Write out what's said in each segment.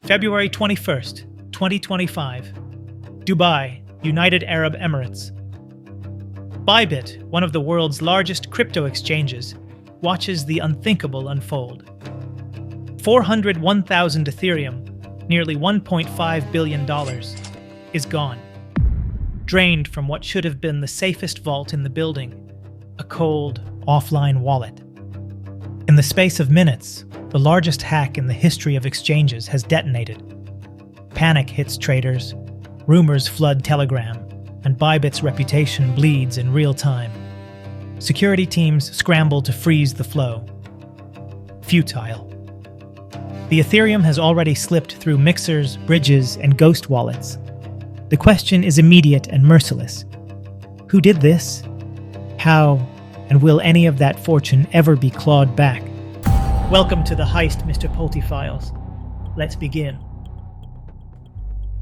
February 21st, 2025. Dubai, United Arab Emirates. Bybit, one of the world's largest crypto exchanges, watches the unthinkable unfold. 401,000 Ethereum, nearly $1.5 billion, is gone. Drained from what should have been the safest vault in the building, a cold, offline wallet. In the space of minutes, the largest hack in the history of exchanges has detonated. Panic hits traders, rumors flood Telegram, and Bybit's reputation bleeds in real time. Security teams scramble to freeze the flow. Futile. The Ethereum has already slipped through mixers, bridges, and ghost wallets. The question is immediate and merciless. Who did this? How? And will any of that fortune ever be clawed back? Welcome to the Heist, Mr. Polti Files. Let's begin.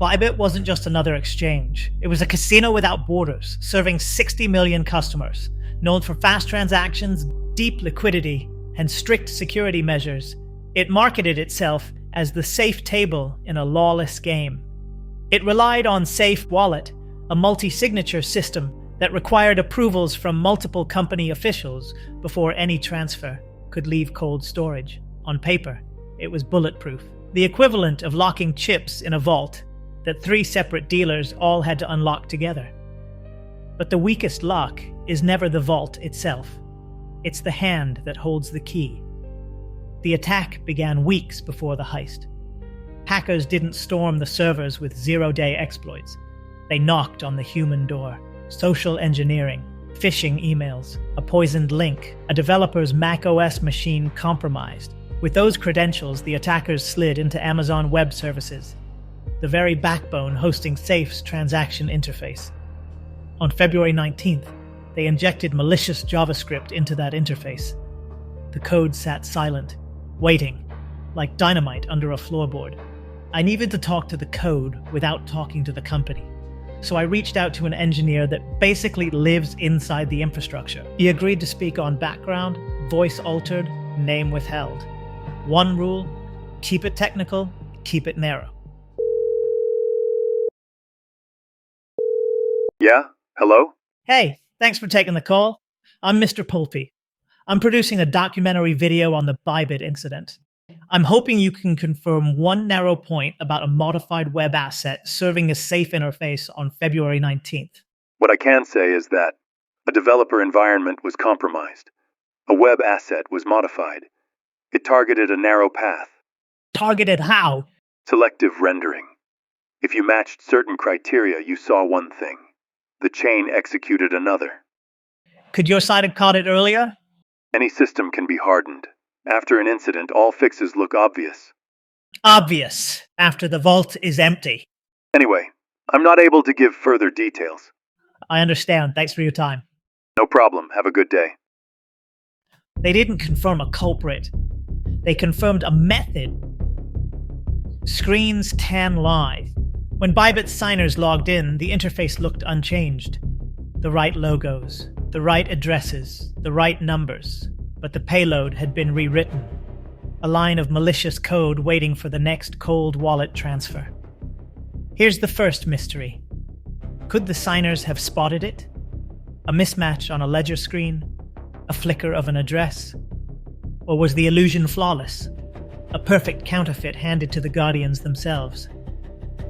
Bybit wasn't just another exchange. It was a casino without borders, serving 60 million customers, known for fast transactions, deep liquidity, and strict security measures. It marketed itself as the safe table in a lawless game. It relied on Safe Wallet, a multi-signature system that required approvals from multiple company officials before any transfer could leave cold storage. On paper, it was bulletproof, the equivalent of locking chips in a vault that 3 separate dealers all had to unlock together. But the weakest lock is never the vault itself. It's the hand that holds the key. The attack began weeks before the heist. Hackers didn't storm the servers with zero-day exploits. They knocked on the human door. Social engineering, phishing emails, a poisoned link, a developer's macOS machine compromised. With those credentials, the attackers slid into Amazon Web Services, the very backbone hosting Safe's transaction interface. On February 19th, they injected malicious JavaScript into that interface. The code sat silent, waiting, like dynamite under a floorboard. I needed to talk to the code without talking to the company. So I reached out to an engineer that basically lives inside the infrastructure. He agreed to speak on background, voice altered, name withheld. One rule: keep it technical, keep it narrow. Yeah? Hello? Hey, thanks for taking the call. I'm Mr. Polti. I'm producing a documentary video on the Bybit incident. I'm hoping you can confirm one narrow point about a modified web asset serving a safe interface on February 19th. What I can say is that a developer environment was compromised. A web asset was modified. It targeted a narrow path. Targeted how? Selective rendering. If you matched certain criteria, you saw one thing. The chain executed another. Could your side have caught it earlier? Any system can be hardened. After an incident, all fixes look obvious. Obvious, after the vault is empty. Anyway, I'm not able to give further details. I understand. Thanks for your time. No problem. Have a good day. They didn't confirm a culprit. They confirmed a method. Screens tan lie. When Bybit signers logged in, the interface looked unchanged. The right logos, the right addresses, the right numbers. But the payload had been rewritten. A line of malicious code waiting for the next cold wallet transfer. Here's the first mystery. Could the signers have spotted it? A mismatch on a ledger screen? A flicker of an address? Or was the illusion flawless? A perfect counterfeit handed to the Guardians themselves.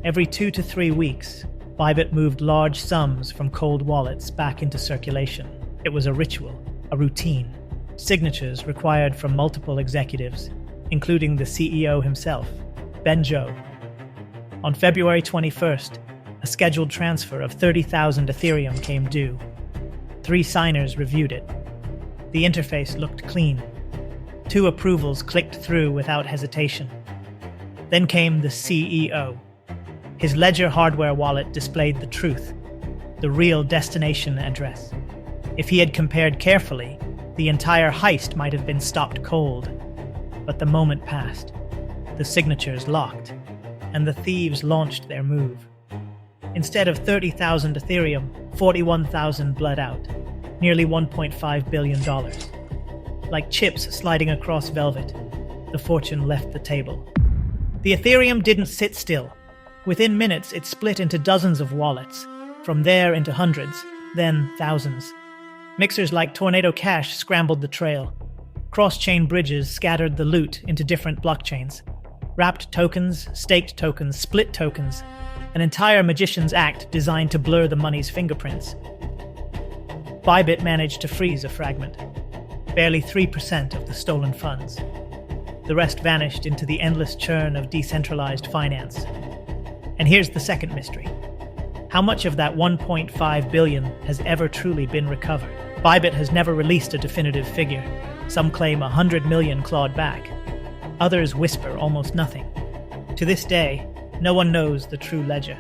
Every 2 to 3 weeks, Bybit moved large sums from cold wallets back into circulation. It was a ritual, a routine. Signatures required from multiple executives, including the CEO himself, Ben Zhou. On February 21st, a scheduled transfer of 30,000 Ethereum came due. 3 signers reviewed it. The interface looked clean. 2 approvals clicked through without hesitation. Then came the CEO. His Ledger hardware wallet displayed the truth, the real destination address. If he had compared carefully, the entire heist might have been stopped cold. But the moment passed. The signatures locked, and the thieves launched their move. Instead of 30,000 Ethereum, 41,000 bled out, nearly $1.5 billion. Like chips sliding across velvet, the fortune left the table. The Ethereum didn't sit still. Within minutes, it split into dozens of wallets, from there into hundreds, then thousands. Mixers like Tornado Cash scrambled the trail. Cross-chain bridges scattered the loot into different blockchains. Wrapped tokens, staked tokens, split tokens, an entire magician's act designed to blur the money's fingerprints. Bybit managed to freeze a fragment, barely 3% of the stolen funds. The rest vanished into the endless churn of decentralized finance. And here's the second mystery. How much of that 1.5 billion has ever truly been recovered? Bybit has never released a definitive figure. Some claim 100 million clawed back. Others whisper almost nothing. To this day, no one knows the true ledger.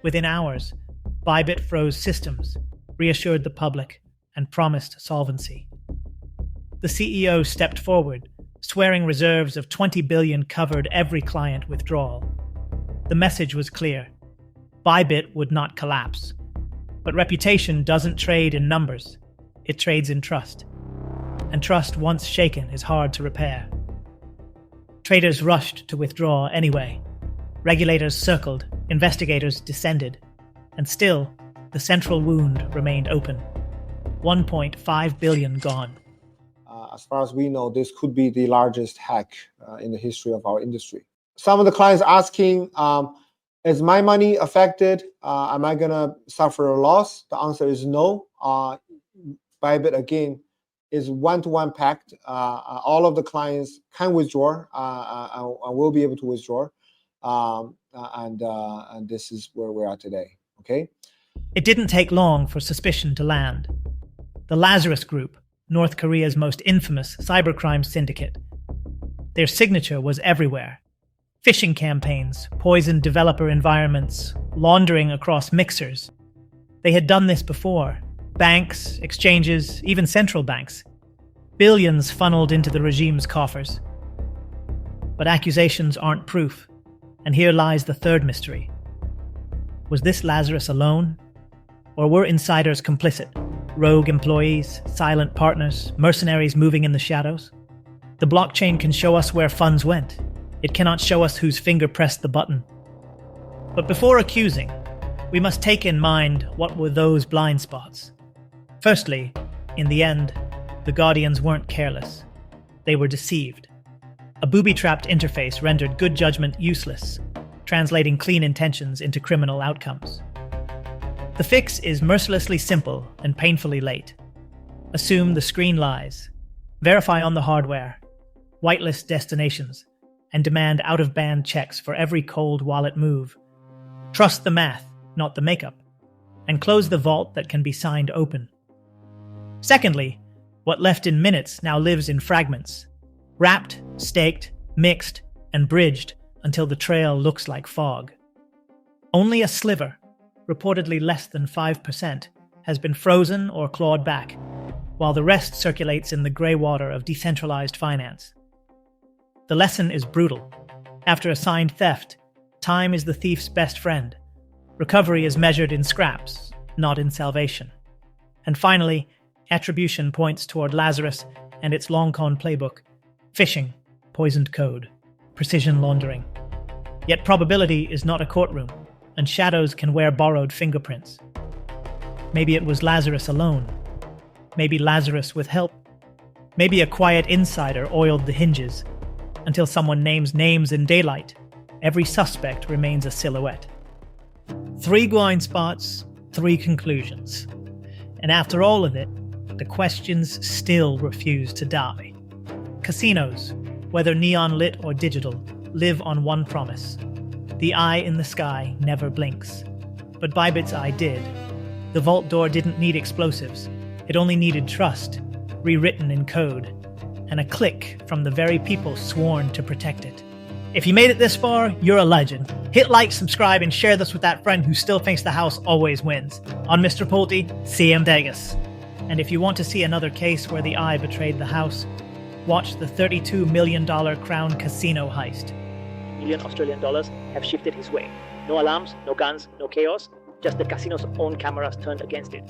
Within hours, Bybit froze systems, reassured the public, and promised solvency. The CEO stepped forward, swearing reserves of 20 billion covered every client withdrawal. The message was clear. Bybit would not collapse. But reputation doesn't trade in numbers. It trades in trust. And trust once shaken is hard to repair. Traders rushed to withdraw anyway. Regulators circled, investigators descended. And still, the central wound remained open. 1.5 billion gone. As far as we know, this could be the largest hack in the history of our industry. Some of the clients asking, is my money affected? Am I going to suffer a loss? The answer is no. Bybit, again, is one-to-one packed. All of the clients can withdraw and will be able to withdraw. And this is where we are today. Okay. It didn't take long for suspicion to land. The Lazarus Group, North Korea's most infamous cybercrime syndicate. Their signature was everywhere. Phishing campaigns, poisoned developer environments, laundering across mixers. They had done this before. Banks, exchanges, even central banks. Billions funneled into the regime's coffers. But accusations aren't proof. And here lies the third mystery. Was this Lazarus alone? Or were insiders complicit? Rogue employees, silent partners, mercenaries moving in the shadows? The blockchain can show us where funds went. It cannot show us whose finger pressed the button. But before accusing, we must take in mind what were those blind spots. Firstly, in the end, the Guardians weren't careless. They were deceived. A booby-trapped interface rendered good judgment useless, translating clean intentions into criminal outcomes. The fix is mercilessly simple and painfully late. Assume the screen lies. Verify on the hardware. Whitelist destinations. And demand out-of-band checks for every cold wallet move. Trust the math, not the makeup. And close the vault that can be signed open. Secondly, what left in minutes now lives in fragments. Wrapped, staked, mixed, and bridged until the trail looks like fog. Only a sliver, reportedly less than 5%, has been frozen or clawed back, while the rest circulates in the grey water of decentralized finance. The lesson is brutal. After assigned theft, time is the thief's best friend. Recovery is measured in scraps, not in salvation. And finally, attribution points toward Lazarus and its long-con playbook: phishing, poisoned code, precision laundering. Yet probability is not a courtroom, and shadows can wear borrowed fingerprints. Maybe it was Lazarus alone. Maybe Lazarus with help. Maybe a quiet insider oiled the hinges. Until someone names names in daylight, every suspect remains a silhouette. 3 blind spots, 3 conclusions. And after all of it, the questions still refuse to die. Casinos, whether neon lit or digital, live on one promise. The eye in the sky never blinks. But Bybit's eye did. The vault door didn't need explosives. It only needed trust, rewritten in code, and a click from the very people sworn to protect it. If you made it this far, you're a legend. Hit like, subscribe, and share this with that friend who still thinks the house always wins. On Mr. Polti, CM Degas. And if you want to see another case where the eye betrayed the house, watch the $32 million Crown Casino heist. Million Australian dollars have shifted his way. No alarms, no guns, no chaos, just the casino's own cameras turned against it.